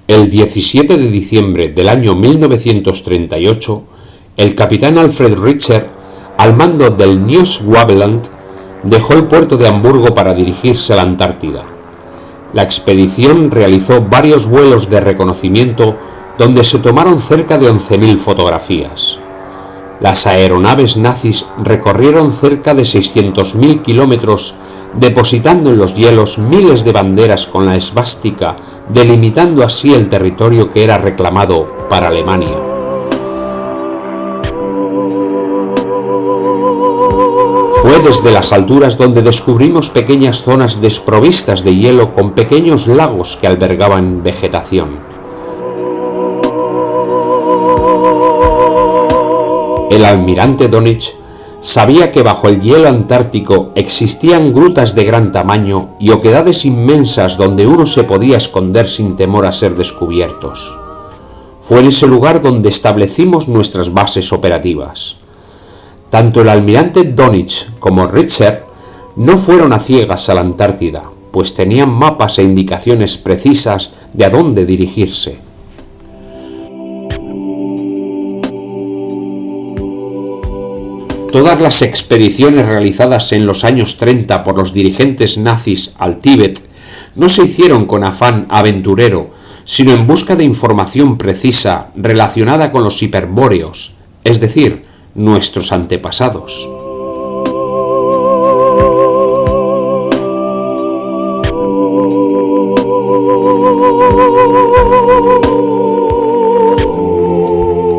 El 17 de diciembre del año 1938, el capitán Alfred Richter, al mando del Neuschwabenland, dejó el puerto de Hamburgo para dirigirse a la Antártida. La expedición realizó varios vuelos de reconocimiento donde se tomaron cerca de 11.000 fotografías. Las aeronaves nazis recorrieron cerca de 600.000 kilómetros, depositando en los hielos miles de banderas con la esvástica, delimitando así el territorio que era reclamado para Alemania. Fue desde las alturas donde descubrimos pequeñas zonas desprovistas de hielo con pequeños lagos que albergaban vegetación. El almirante Dönitz sabía que bajo el hielo antártico existían grutas de gran tamaño y oquedades inmensas donde uno se podía esconder sin temor a ser descubiertos. Fue en ese lugar donde establecimos nuestras bases operativas. Tanto el almirante Dönitz como Richter no fueron a ciegas a la Antártida, pues tenían mapas e indicaciones precisas de a dónde dirigirse. Todas las expediciones realizadas en los años 30 por los dirigentes nazis al Tíbet no se hicieron con afán aventurero, sino en busca de información precisa relacionada con los hiperbóreos, es decir, nuestros antepasados.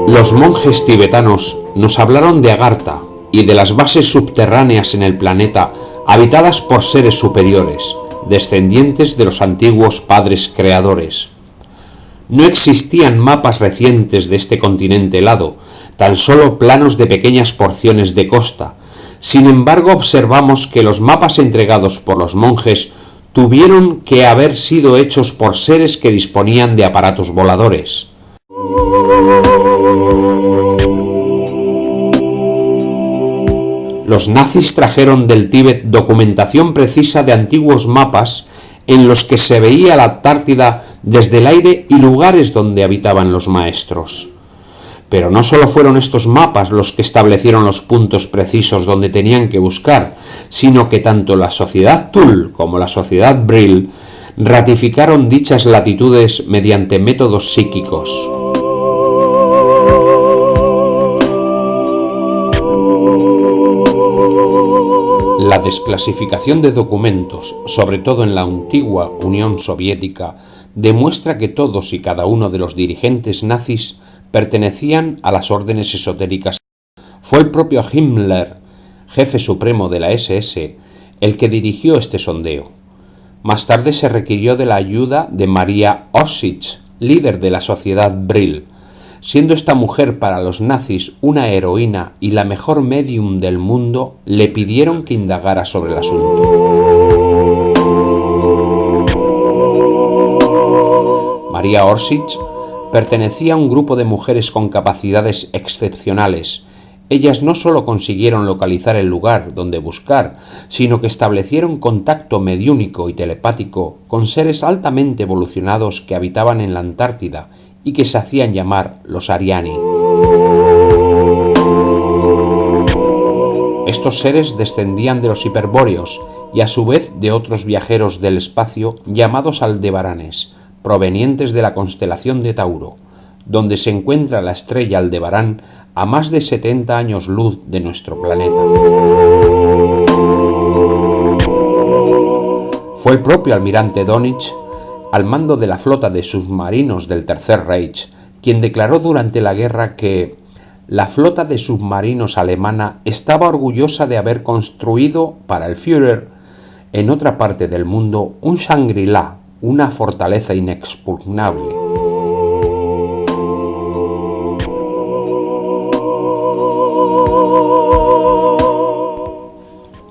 Los monjes tibetanos nos hablaron de Agartha y de las bases subterráneas en el planeta habitadas por seres superiores, descendientes de los antiguos padres creadores. No existían mapas recientes de este continente helado, tan solo planos de pequeñas porciones de costa. Sin embargo, observamos que los mapas entregados por los monjes tuvieron que haber sido hechos por seres que disponían de aparatos voladores. Los nazis trajeron del Tíbet documentación precisa de antiguos mapas en los que se veía la Antártida desde el aire y lugares donde habitaban los maestros. Pero no solo fueron estos mapas los que establecieron los puntos precisos donde tenían que buscar, sino que tanto la sociedad Thule como la sociedad Brill ratificaron dichas latitudes mediante métodos psíquicos. La desclasificación de documentos, sobre todo en la antigua Unión Soviética, demuestra que todos y cada uno de los dirigentes nazis pertenecían a las órdenes esotéricas. Fue el propio Himmler, jefe supremo de la SS, el que dirigió este sondeo. Más tarde se requirió de la ayuda de Maria Orsic, líder de la sociedad Brill, siendo esta mujer para los nazis una heroína y la mejor médium del mundo. Le pidieron que indagara sobre el asunto. Maria Orsic pertenecía a un grupo de mujeres con capacidades excepcionales. Ellas no solo consiguieron localizar el lugar donde buscar, sino que establecieron contacto mediúnico y telepático con seres altamente evolucionados que habitaban en la Antártida y que se hacían llamar los Ariani. Estos seres descendían de los hiperbóreos y a su vez de otros viajeros del espacio llamados aldebaranes, provenientes de la constelación de Tauro, donde se encuentra la estrella Aldebarán a más de 70 años luz de nuestro planeta. Fue el propio almirante Dönitz, al mando de la flota de submarinos del Tercer Reich, quien declaró durante la guerra que la flota de submarinos alemana estaba orgullosa de haber construido para el Führer en otra parte del mundo un Shangri-La, una fortaleza inexpugnable.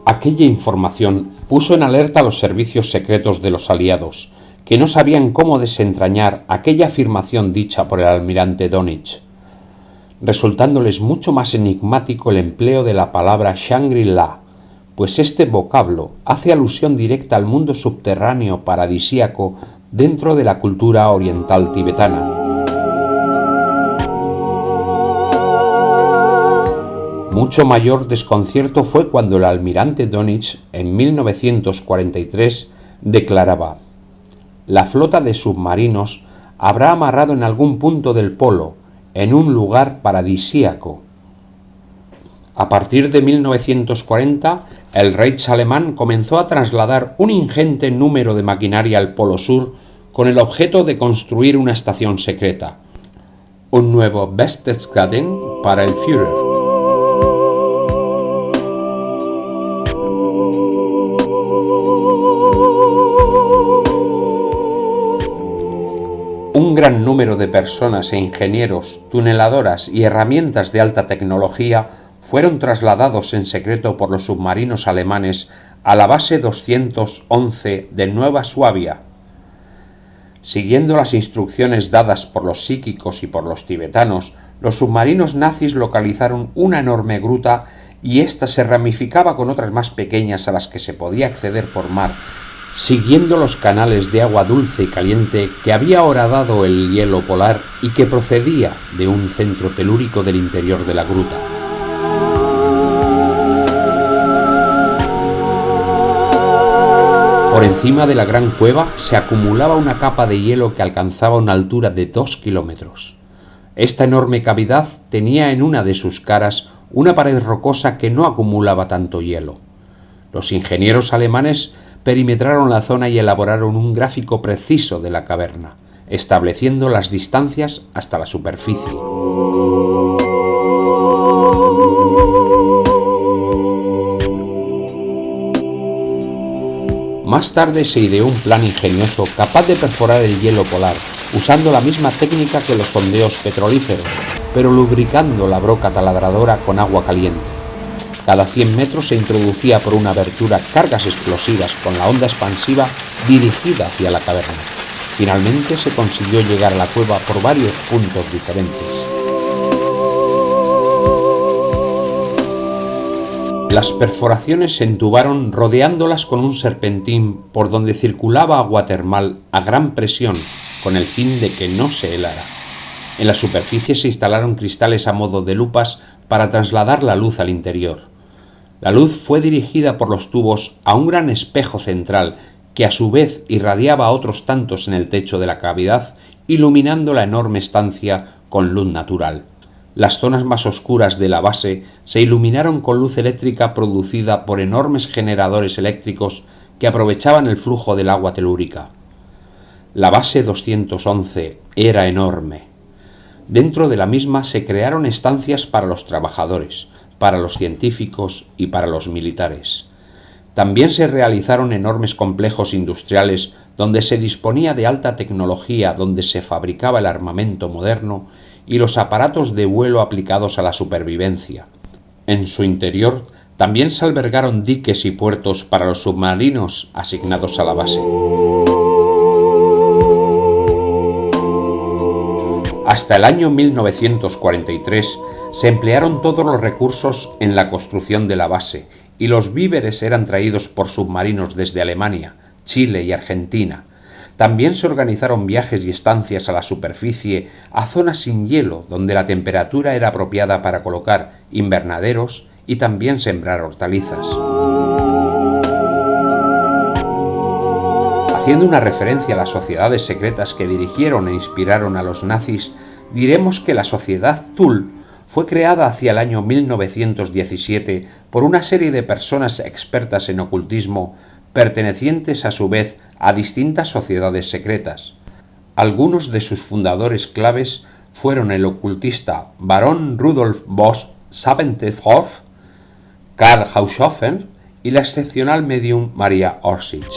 Aquella información puso en alerta a los servicios secretos de los aliados, que no sabían cómo desentrañar aquella afirmación dicha por el almirante Dönitz, resultándoles mucho más enigmático el empleo de la palabra Shangri-La, pues este vocablo hace alusión directa al mundo subterráneo paradisíaco dentro de la cultura oriental tibetana. Mucho mayor desconcierto fue cuando el almirante Dönitz en 1943 declaraba: «La flota de submarinos habrá amarrado en algún punto del polo, en un lugar paradisíaco». A partir de 1940, el Reich alemán comenzó a trasladar un ingente número de maquinaria al Polo Sur con el objeto de construir una estación secreta, un nuevo Berchtesgaden para el Führer. Un gran número de personas e ingenieros, tuneladoras y herramientas de alta tecnología fueron trasladados en secreto por los submarinos alemanes a la base 211 de Nueva Suabia. Siguiendo las instrucciones dadas por los psíquicos y por los tibetanos, los submarinos nazis localizaron una enorme gruta y ésta se ramificaba con otras más pequeñas a las que se podía acceder por mar, siguiendo los canales de agua dulce y caliente que había horadado el hielo polar y que procedía de un centro telúrico del interior de la gruta. Por encima de la gran cueva se acumulaba una capa de hielo que alcanzaba una altura de 2 kilómetros. Esta enorme cavidad tenía en una de sus caras una pared rocosa que no acumulaba tanto hielo. Los ingenieros alemanes perimetraron la zona y elaboraron un gráfico preciso de la caverna, estableciendo las distancias hasta la superficie. Más tarde se ideó un plan ingenioso capaz de perforar el hielo polar, usando la misma técnica que los sondeos petrolíferos, pero lubricando la broca taladradora con agua caliente. Cada 100 metros se introducía por una abertura cargas explosivas con la onda expansiva dirigida hacia la caverna. Finalmente se consiguió llegar a la cueva por varios puntos diferentes. Las perforaciones se entubaron rodeándolas con un serpentín por donde circulaba agua termal a gran presión con el fin de que no se helara. En la superficie se instalaron cristales a modo de lupas para trasladar la luz al interior. La luz fue dirigida por los tubos a un gran espejo central que a su vez irradiaba a otros tantos en el techo de la cavidad, iluminando la enorme estancia con luz natural. Las zonas más oscuras de la base se iluminaron con luz eléctrica producida por enormes generadores eléctricos que aprovechaban el flujo del agua telúrica. La base 211 era enorme. Dentro de la misma se crearon estancias para los trabajadores, para los científicos y para los militares. También se realizaron enormes complejos industriales donde se disponía de alta tecnología, donde se fabricaba el armamento moderno y los aparatos de vuelo aplicados a la supervivencia. En su interior también se albergaron diques y puertos para los submarinos asignados a la base. Hasta el año 1943 se emplearon todos los recursos en la construcción de la base y los víveres eran traídos por submarinos desde Alemania, Chile y Argentina. También se organizaron viajes y estancias a la superficie, a zonas sin hielo, donde la temperatura era apropiada para colocar invernaderos y también sembrar hortalizas. Haciendo una referencia a las sociedades secretas que dirigieron e inspiraron a los nazis, diremos que la sociedad Thule fue creada hacia el año 1917 por una serie de personas expertas en ocultismo, pertenecientes a su vez a distintas sociedades secretas. Algunos de sus fundadores claves fueron el ocultista Barón Rudolf Bosch Sabenthoff, Karl Haushofer y la excepcional medium Maria Orsic.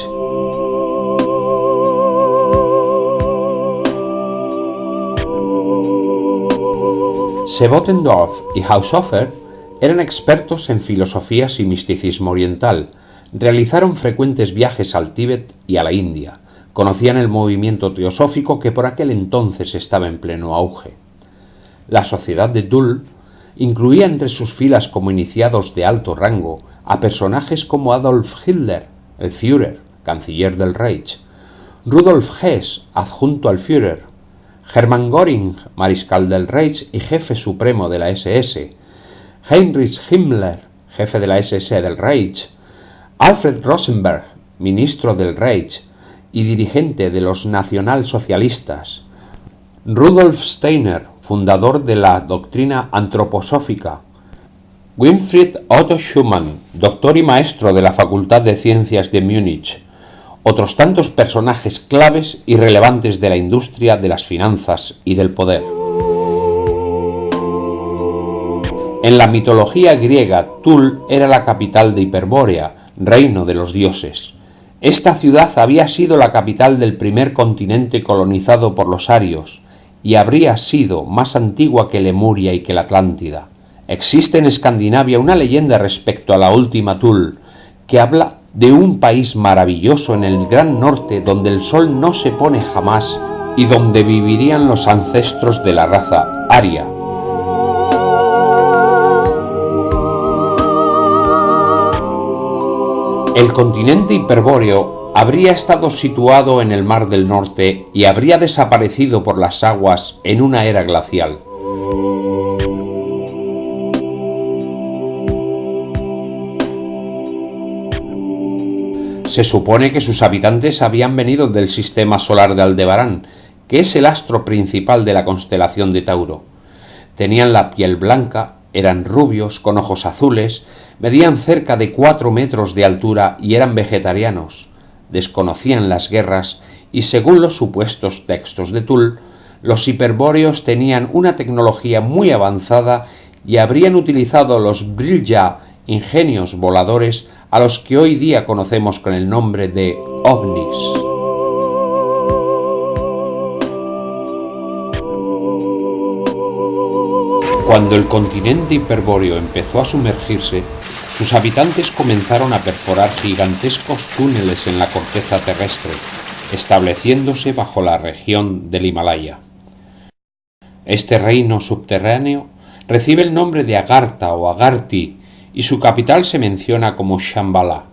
Sebotendorf y Haushofer eran expertos en filosofías y misticismo oriental. Realizaron frecuentes viajes al Tíbet y a la India. Conocían el movimiento teosófico que por aquel entonces estaba en pleno auge. La sociedad de Thule incluía entre sus filas como iniciados de alto rango a personajes como Adolf Hitler, el Führer, canciller del Reich, Rudolf Hess, adjunto al Führer, Hermann Göring, mariscal del Reich y jefe supremo de la SS, Heinrich Himmler, jefe de la SS del Reich, Alfred Rosenberg, ministro del Reich y dirigente de los nacionalsocialistas, Rudolf Steiner, fundador de la doctrina antroposófica, Winfried Otto Schumann, doctor y maestro de la Facultad de Ciencias de Múnich, otros tantos personajes claves y relevantes de la industria, de las finanzas y del poder. En la mitología griega, Tul era la capital de Hiperbórea, reino de los dioses. Esta ciudad había sido la capital del primer continente colonizado por los arios y habría sido más antigua que Lemuria y que la Atlántida. Existe en Escandinavia una leyenda respecto a la última Tul, que habla de un país maravilloso en el gran norte donde el sol no se pone jamás y donde vivirían los ancestros de la raza aria. El continente hiperbóreo habría estado situado en el Mar del Norte y habría desaparecido por las aguas en una era glacial. Se supone que sus habitantes habían venido del sistema solar de Aldebarán, que es el astro principal de la constelación de Tauro. Tenían la piel blanca, eran rubios, con ojos azules, medían cerca de 4 metros de altura y eran vegetarianos. Desconocían las guerras y, según los supuestos textos de Tul, los hiperbóreos tenían una tecnología muy avanzada y habrían utilizado los Brilja, ingenios voladores, a los que hoy día conocemos con el nombre de ovnis. Cuando el continente hiperbóreo empezó a sumergirse, sus habitantes comenzaron a perforar gigantescos túneles en la corteza terrestre, estableciéndose bajo la región del Himalaya. Este reino subterráneo recibe el nombre de Agartha o Agarthi, y su capital se menciona como Shambhala.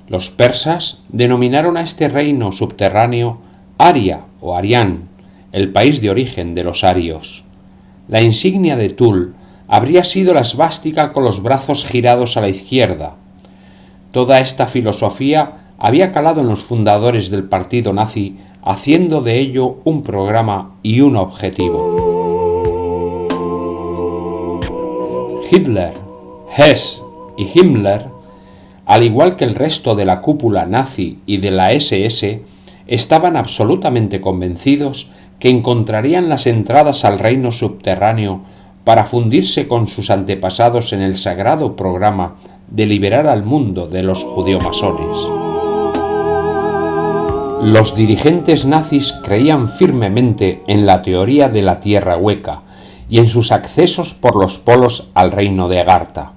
Los persas denominaron a este reino subterráneo Aria o Arián, el país de origen de los arios. La insignia de Tul habría sido la esvástica con los brazos girados a la izquierda. Toda esta filosofía había calado en los fundadores del partido nazi, haciendo de ello un programa y un objetivo. Hitler, Hess y Himmler, al igual que el resto de la cúpula nazi y de la SS, estaban absolutamente convencidos que encontrarían las entradas al reino subterráneo para fundirse con sus antepasados en el sagrado programa de liberar al mundo de los judeomasones. Los dirigentes nazis creían firmemente en la teoría de la tierra hueca y en sus accesos por los polos al reino de Agartha.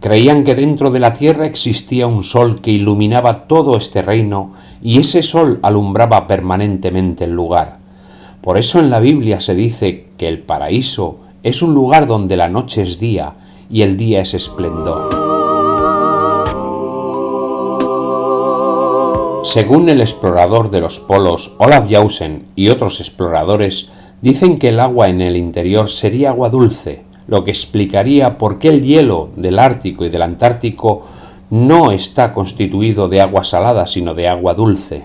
Creían que dentro de la tierra existía un sol que iluminaba todo este reino y ese sol alumbraba permanentemente el lugar. Por eso en la Biblia se dice que el paraíso es un lugar donde la noche es día y el día es esplendor. Según el explorador de los polos Olaf Jausen y otros exploradores, dicen que el agua en el interior sería agua dulce, lo que explicaría por qué el hielo del Ártico y del Antártico no está constituido de agua salada, sino de agua dulce.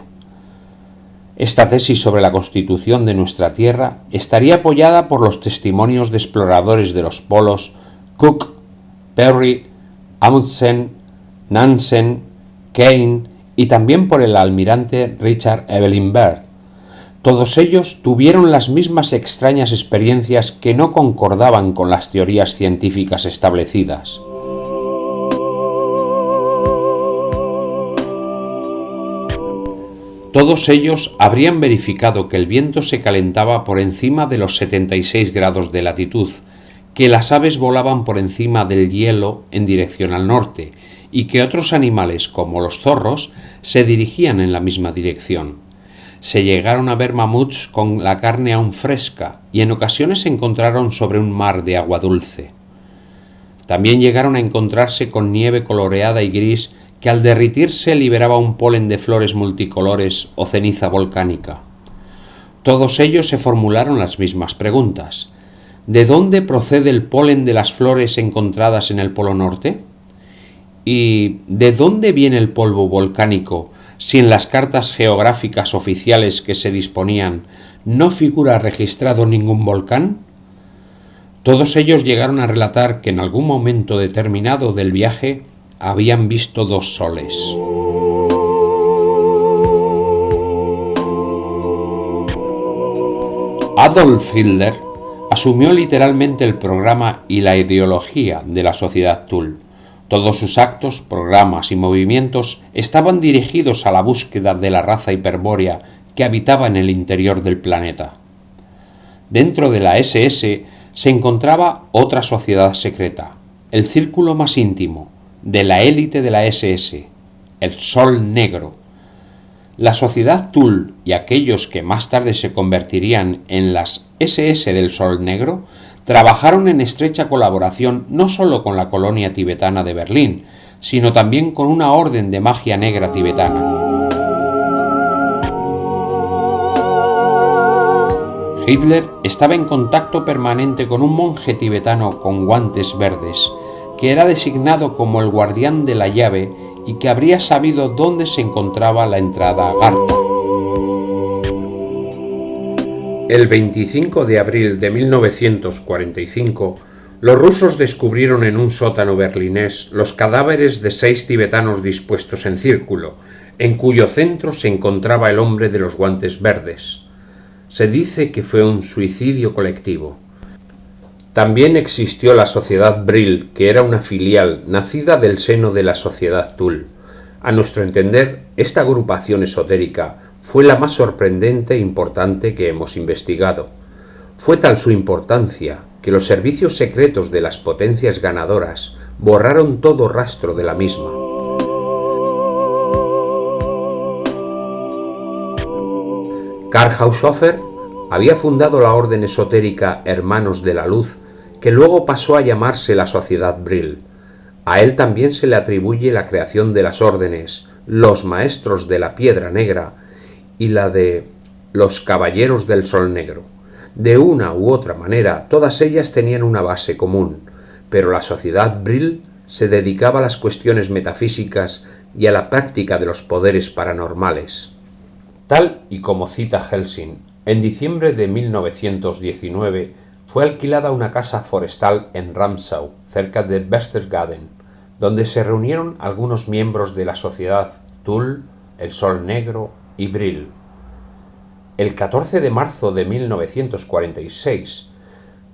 Esta tesis sobre la constitución de nuestra Tierra estaría apoyada por los testimonios de exploradores de los polos Cook, Perry, Amundsen, Nansen, Kane y también por el almirante Richard Evelyn Byrd. Todos ellos tuvieron las mismas extrañas experiencias que no concordaban con las teorías científicas establecidas. Todos ellos habrían verificado que el viento se calentaba por encima de los 76 grados de latitud, que las aves volaban por encima del hielo en dirección al norte y que otros animales, como los zorros, se dirigían en la misma dirección. Se llegaron a ver mamuts con la carne aún fresca y en ocasiones se encontraron sobre un mar de agua dulce. También llegaron a encontrarse con nieve coloreada y gris que al derretirse liberaba un polen de flores multicolores o ceniza volcánica. Todos ellos se formularon las mismas preguntas. ¿De dónde procede el polen de las flores encontradas en el Polo Norte? ¿Y de dónde viene el polvo volcánico si en las cartas geográficas oficiales que se disponían no figura registrado ningún volcán? Todos ellos llegaron a relatar que en algún momento determinado del viaje habían visto dos soles. Adolf Hitler asumió literalmente el programa y la ideología de la sociedad Thule. Todos sus actos, programas y movimientos estaban dirigidos a la búsqueda de la raza hiperbórea que habitaba en el interior del planeta. Dentro de la SS se encontraba otra sociedad secreta, el círculo más íntimo de la élite de la SS, el Sol Negro. La sociedad Thule y aquellos que más tarde se convertirían en las SS del Sol Negro trabajaron en estrecha colaboración no solo con la colonia tibetana de Berlín, sino también con una orden de magia negra tibetana. Hitler estaba en contacto permanente con un monje tibetano con guantes verdes, que era designado como el guardián de la llave y que habría sabido dónde se encontraba la entrada a Gartha. El 25 de abril de 1945, los rusos descubrieron en un sótano berlinés los cadáveres de 6 tibetanos dispuestos en círculo, en cuyo centro se encontraba el hombre de los guantes verdes. Se dice que fue un suicidio colectivo. También existió la Sociedad Brill, que era una filial nacida del seno de la Sociedad Thule. A nuestro entender, esta agrupación esotérica fue la más sorprendente e importante que hemos investigado. Fue tal su importancia que los servicios secretos de las potencias ganadoras borraron todo rastro de la misma. Karl Haushofer había fundado la orden esotérica Hermanos de la Luz, que luego pasó a llamarse la Sociedad Brill. A él también se le atribuye la creación de las órdenes, los Maestros de la Piedra Negra y la de los Caballeros del Sol Negro. De una u otra manera, todas ellas tenían una base común, pero la Sociedad Brill se dedicaba a las cuestiones metafísicas y a la práctica de los poderes paranormales. Tal y como cita Helsing, en diciembre de 1919 fue alquilada una casa forestal en Ramsau, cerca de Berchtesgaden, donde se reunieron algunos miembros de la sociedad Thule, el Sol Negro y Brill. El 14 de marzo de 1946,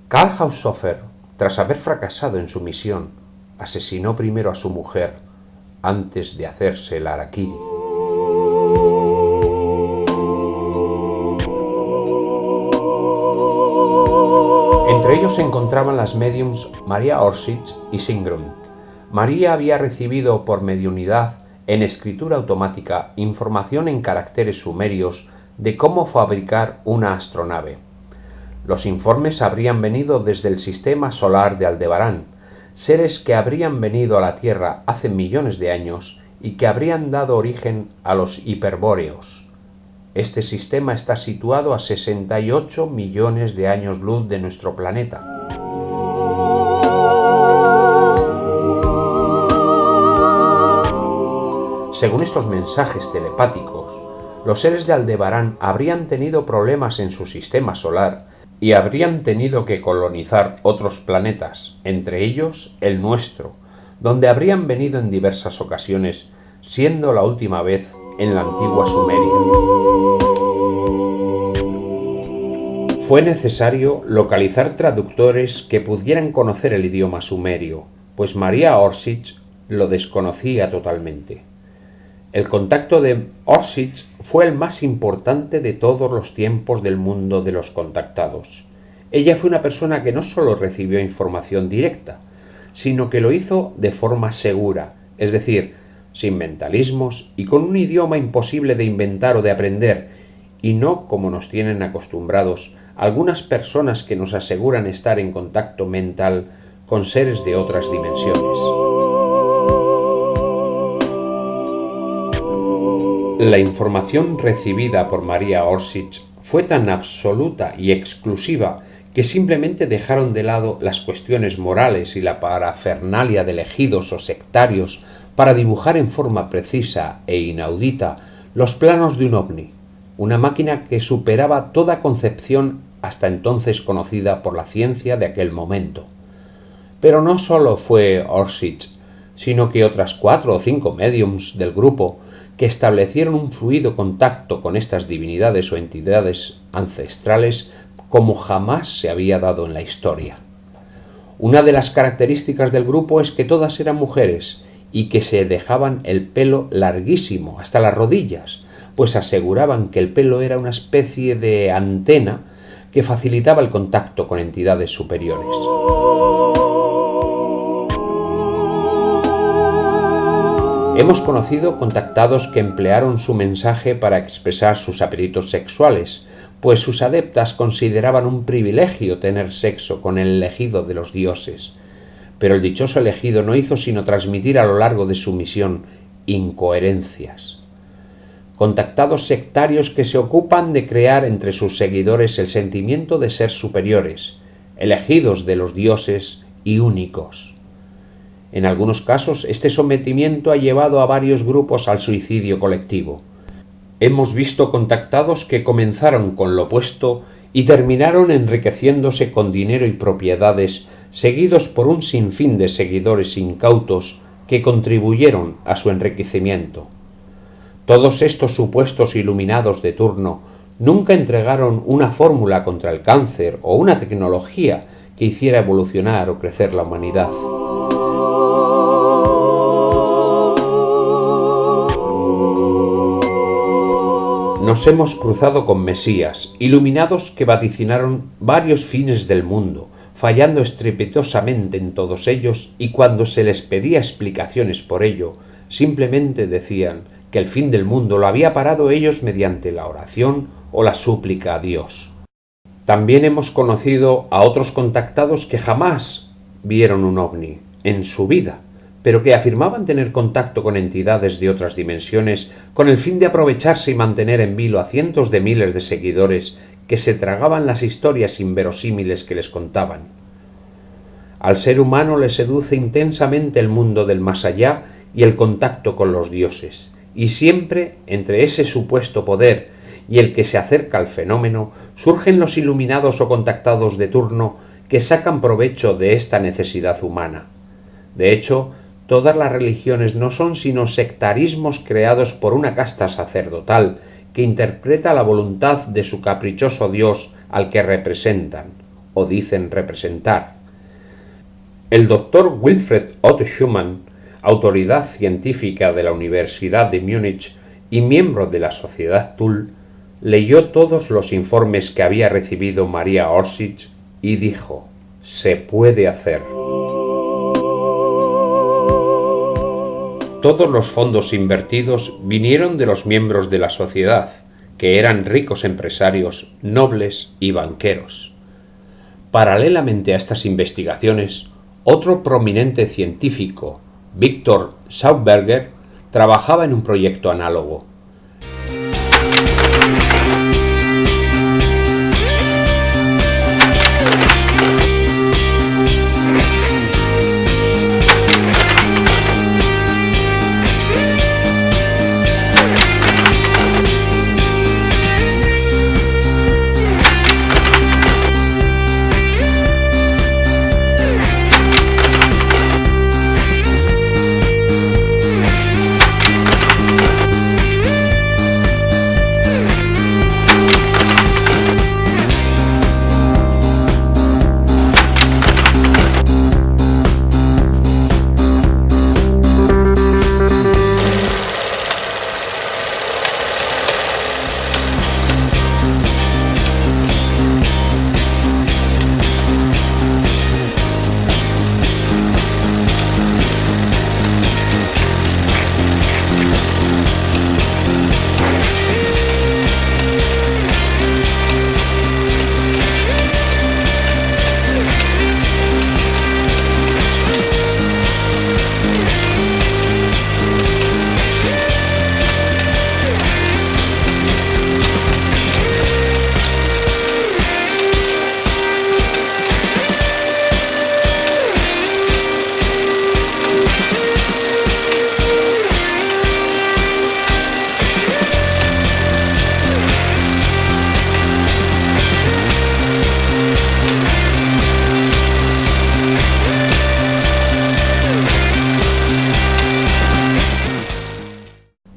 Karl Haushofer, tras haber fracasado en su misión, asesinó primero a su mujer antes de hacerse el harakiri. Entre ellos se encontraban las médiums Maria Orsic y Sigrun. María había recibido por mediunidad en escritura automática información en caracteres sumerios de cómo fabricar una astronave. Los informes habrían venido desde el sistema solar de Aldebarán, seres que habrían venido a la Tierra hace millones de años y que habrían dado origen a los hiperbóreos. Este sistema está situado a 68 millones de años luz de nuestro planeta. Según estos mensajes telepáticos, los seres de Aldebarán habrían tenido problemas en su sistema solar y habrían tenido que colonizar otros planetas, entre ellos el nuestro, donde habrían venido en diversas ocasiones, siendo la última vez en la antigua Sumeria. Fue necesario localizar traductores que pudieran conocer el idioma sumerio, pues Maria Orsic lo desconocía totalmente. El contacto de Orsic fue el más importante de todos los tiempos del mundo de los contactados. Ella fue una persona que no solo recibió información directa, sino que lo hizo de forma segura, es decir, sin mentalismos y con un idioma imposible de inventar o de aprender, y no como nos tienen acostumbrados algunas personas que nos aseguran estar en contacto mental con seres de otras dimensiones. La información recibida por Maria Orsic fue tan absoluta y exclusiva que simplemente dejaron de lado las cuestiones morales y la parafernalia de elegidos o sectarios para dibujar en forma precisa e inaudita los planos de un ovni, una máquina que superaba toda concepción hasta entonces conocida por la ciencia de aquel momento. Pero no solo fue Orsic, sino que otras 4 o 5 médiums del grupo que establecieron un fluido contacto con estas divinidades o entidades ancestrales como jamás se había dado en la historia. Una de las características del grupo es que todas eran mujeres y que se dejaban el pelo larguísimo, hasta las rodillas, pues aseguraban que el pelo era una especie de antena que facilitaba el contacto con entidades superiores. Hemos conocido contactados que emplearon su mensaje para expresar sus apetitos sexuales, pues sus adeptas consideraban un privilegio tener sexo con el elegido de los dioses. Pero el dichoso elegido no hizo sino transmitir a lo largo de su misión incoherencias. Contactados sectarios que se ocupan de crear entre sus seguidores el sentimiento de ser superiores, elegidos de los dioses y únicos. En algunos casos, este sometimiento ha llevado a varios grupos al suicidio colectivo. Hemos visto contactados que comenzaron con lo opuesto y terminaron enriqueciéndose con dinero y propiedades, seguidos por un sinfín de seguidores incautos que contribuyeron a su enriquecimiento. Todos estos supuestos iluminados de turno nunca entregaron una fórmula contra el cáncer o una tecnología que hiciera evolucionar o crecer la humanidad. Nos hemos cruzado con mesías, iluminados que vaticinaron varios fines del mundo, fallando estrepitosamente en todos ellos, y cuando se les pedía explicaciones por ello, simplemente decían que el fin del mundo lo había parado ellos mediante la oración o la súplica a Dios. También hemos conocido a otros contactados que jamás vieron un ovni en su vida, pero que afirmaban tener contacto con entidades de otras dimensiones con el fin de aprovecharse y mantener en vilo a cientos de miles de seguidores que se tragaban las historias inverosímiles que les contaban. Al ser humano le seduce intensamente el mundo del más allá y el contacto con los dioses, y siempre entre ese supuesto poder y el que se acerca al fenómeno surgen los iluminados o contactados de turno que sacan provecho de esta necesidad humana. De hecho, todas las religiones no son sino sectarismos creados por una casta sacerdotal que interpreta la voluntad de su caprichoso Dios al que representan, o dicen representar. El doctor Wilfred Otto Schumann, autoridad científica de la Universidad de Múnich y miembro de la Sociedad Thule, leyó todos los informes que había recibido Maria Orsic y dijo: «Se puede hacer». Todos los fondos invertidos vinieron de los miembros de la sociedad, que eran ricos empresarios, nobles y banqueros. Paralelamente a estas investigaciones, otro prominente científico, Victor Schauberger, trabajaba en un proyecto análogo.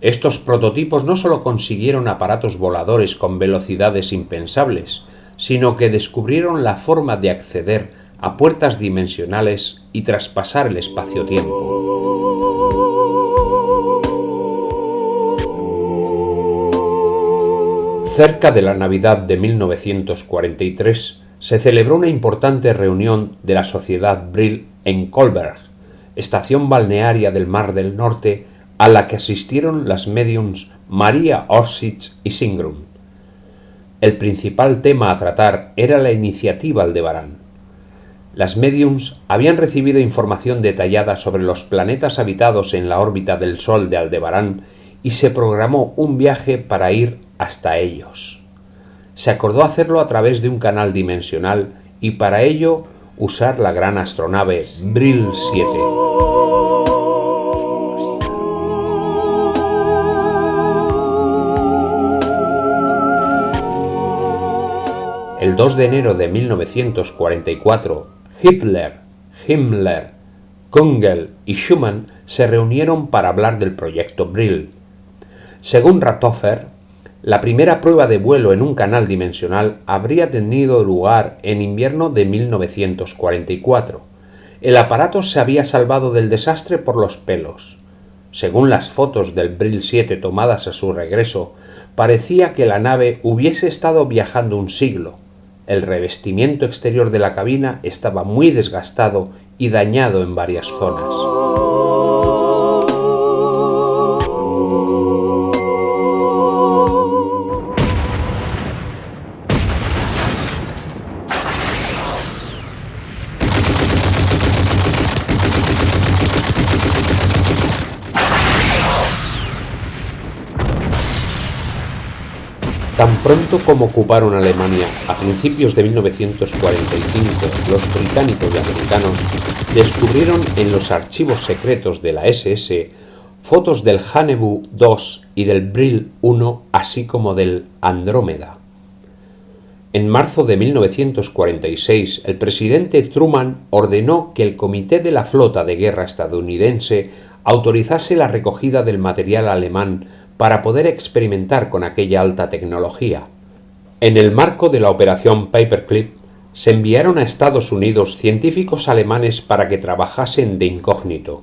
Estos prototipos no solo consiguieron aparatos voladores con velocidades impensables, sino que descubrieron la forma de acceder a puertas dimensionales y traspasar el espacio-tiempo. Cerca de la Navidad de 1943 se celebró una importante reunión de la Sociedad Brill en Kolberg, estación balnearia del Mar del Norte, a la que asistieron las médiums Maria Orsic y Sigrun. El principal tema a tratar era la iniciativa Aldebarán. Las médiums habían recibido información detallada sobre los planetas habitados en la órbita del Sol de Aldebarán y se programó un viaje para ir hasta ellos. Se acordó hacerlo a través de un canal dimensional y para ello usar la gran astronave Brill 7. El 2 de enero de 1944, Hitler, Himmler, Kungel y Schumann se reunieron para hablar del proyecto Brill. Según Rathofer, la primera prueba de vuelo en un canal dimensional habría tenido lugar en invierno de 1944. El aparato se había salvado del desastre por los pelos. Según las fotos del Brill 7 tomadas a su regreso, parecía que la nave hubiese estado viajando un siglo. El revestimiento exterior de la cabina estaba muy desgastado y dañado en varias zonas. Tan pronto como ocuparon Alemania a principios de 1945, los británicos y americanos descubrieron en los archivos secretos de la SS fotos del Haunebu 2 y del Brill 1, así como del Andrómeda. En marzo de 1946, el presidente Truman ordenó que el Comité de la Flota de Guerra estadounidense autorizase la recogida del material alemán para poder experimentar con aquella alta tecnología. En el marco de la operación Paperclip, se enviaron a Estados Unidos científicos alemanes para que trabajasen de incógnito.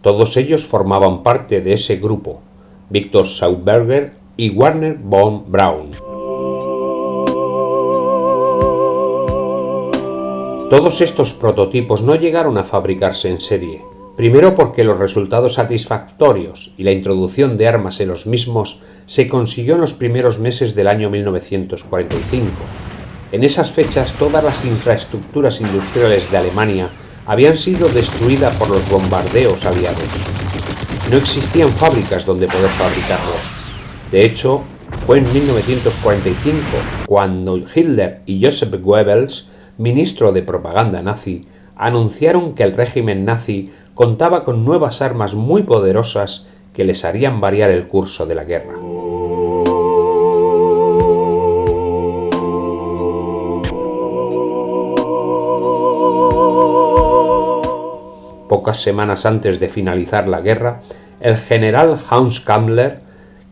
Todos ellos formaban parte de ese grupo, Victor Schauberger y Werner von Braun. Todos estos prototipos no llegaron a fabricarse en serie. Primero porque los resultados satisfactorios y la introducción de armas en los mismos se consiguió en los primeros meses del año 1945. En esas fechas todas las infraestructuras industriales de Alemania habían sido destruidas por los bombardeos aliados. No existían fábricas donde poder fabricarlos. De hecho, fue en 1945 cuando Hitler y Joseph Goebbels, ministro de propaganda nazi, anunciaron que el régimen nazi contaba con nuevas armas muy poderosas que les harían variar el curso de la guerra. Pocas semanas antes de finalizar la guerra, el general Hans Kammler,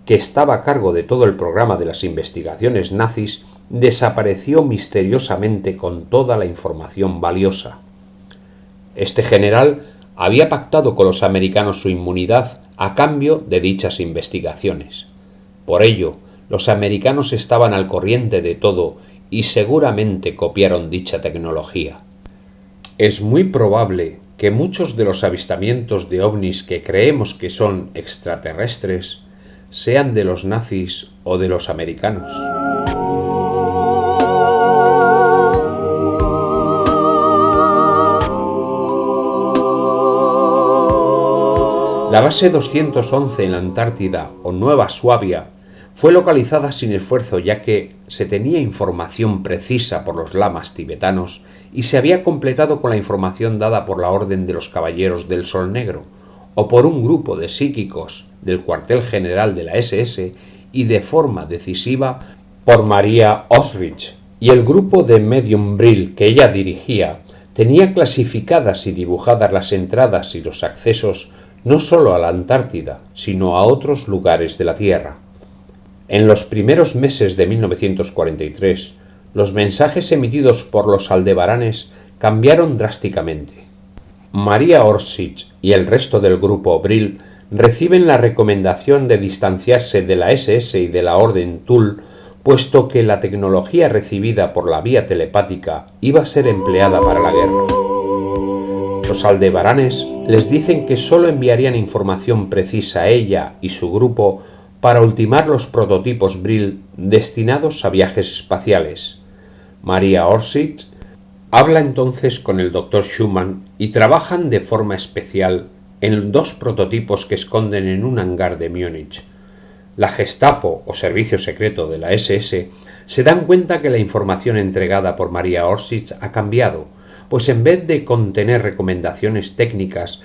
que estaba a cargo de todo el programa de las investigaciones nazis, desapareció misteriosamente con toda la información valiosa. Este general había pactado con los americanos su inmunidad a cambio de dichas investigaciones. Por ello, los americanos estaban al corriente de todo y seguramente copiaron dicha tecnología. Es muy probable que muchos de los avistamientos de ovnis que creemos que son extraterrestres sean de los nazis o de los americanos. La base 211 en la Antártida, o Nueva Suabia, fue localizada sin esfuerzo ya que se tenía información precisa por los lamas tibetanos y se había completado con la información dada por la Orden de los Caballeros del Sol Negro, o por un grupo de psíquicos del cuartel general de la SS y de forma decisiva por Maria Orsic, y el grupo de Medium Brill que ella dirigía tenía clasificadas y dibujadas las entradas y los accesos no solo a la Antártida, sino a otros lugares de la Tierra. En los primeros meses de 1943, los mensajes emitidos por los aldebaranes cambiaron drásticamente. Maria Orsic y el resto del grupo Brill reciben la recomendación de distanciarse de la SS y de la Orden Thule, puesto que la tecnología recibida por la vía telepática iba a ser empleada para la guerra. Los aldebaranes les dicen que solo enviarían información precisa a ella y su grupo para ultimar los prototipos Brill destinados a viajes espaciales. Maria Orsic habla entonces con el Dr. Schumann y trabajan de forma especial en 2 prototipos que esconden en un hangar de Múnich. La Gestapo o Servicio Secreto de la SS se dan cuenta que la información entregada por Maria Orsic ha cambiado, pues en vez de contener recomendaciones técnicas,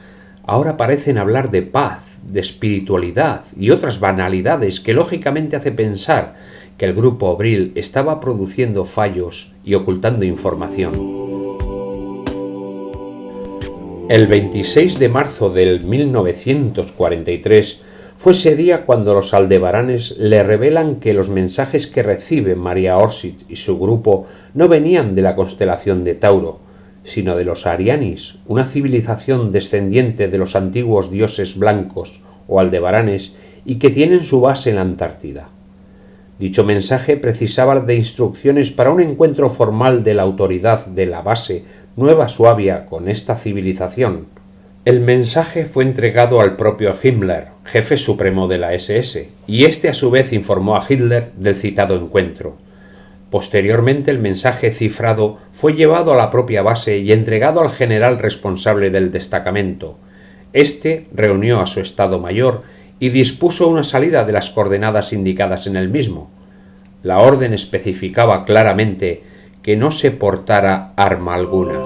ahora parecen hablar de paz, de espiritualidad y otras banalidades que lógicamente hace pensar que el grupo Brill estaba produciendo fallos y ocultando información. El 26 de marzo del 1943 fue ese día cuando los aldebaranes le revelan que los mensajes que recibe Maria Orsic y su grupo no venían de la constelación de Tauro, sino de los Arianis, una civilización descendiente de los antiguos dioses blancos o aldebaranes y que tienen su base en la Antártida. Dicho mensaje precisaba de instrucciones para un encuentro formal de la autoridad de la base Nueva Suabia con esta civilización. El mensaje fue entregado al propio Himmler, jefe supremo de la SS, y este a su vez informó a Hitler del citado encuentro. Posteriormente el mensaje cifrado fue llevado a la propia base y entregado al general responsable del destacamento. Este reunió a su Estado Mayor y dispuso una salida de las coordenadas indicadas en el mismo. La orden especificaba claramente que no se portara arma alguna.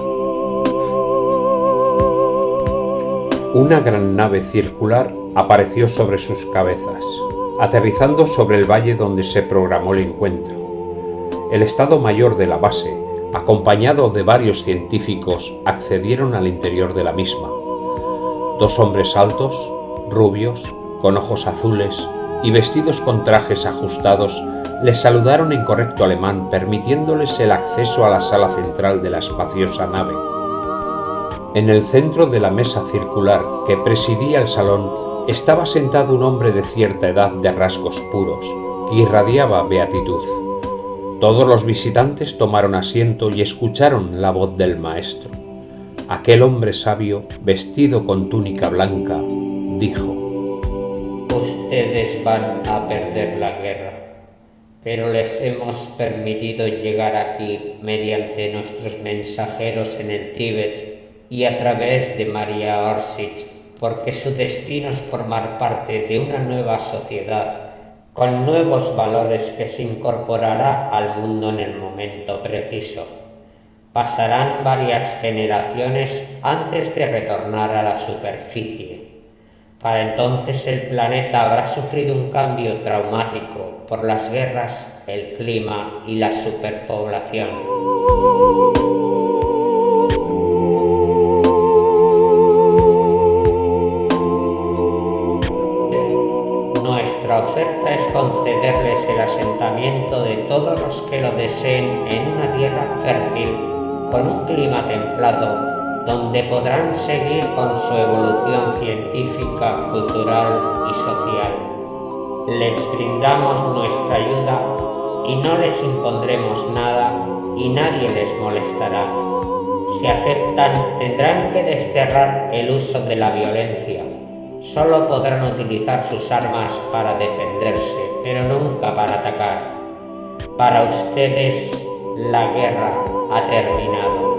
Una gran nave circular apareció sobre sus cabezas, aterrizando sobre el valle donde se programó el encuentro. El Estado Mayor de la base, acompañado de varios científicos, accedieron al interior de la misma. 2 hombres altos, rubios, con ojos azules y vestidos con trajes ajustados, les saludaron en correcto alemán, permitiéndoles el acceso a la sala central de la espaciosa nave. En el centro de la mesa circular que presidía el salón estaba sentado un hombre de cierta edad de rasgos puros, que irradiaba beatitud. Todos los visitantes tomaron asiento y escucharon la voz del maestro. Aquel hombre sabio, vestido con túnica blanca, dijo: Ustedes van a perder la guerra, pero les hemos permitido llegar aquí mediante nuestros mensajeros en el Tíbet y a través de Maria Orsic, porque su destino es formar parte de una nueva sociedad con nuevos valores que se incorporará al mundo en el momento preciso. Pasarán varias generaciones antes de retornar a la superficie. Para entonces el planeta habrá sufrido un cambio traumático por las guerras, el clima y la superpoblación. Nuestra oferta es concederles el asentamiento de todos los que lo deseen en una tierra fértil, con un clima templado, donde podrán seguir con su evolución científica, cultural y social. Les brindamos nuestra ayuda y no les impondremos nada y nadie les molestará. Si aceptan, tendrán que desterrar el uso de la violencia. Solo podrán utilizar sus armas para defenderse, pero nunca para atacar. Para ustedes, la guerra ha terminado.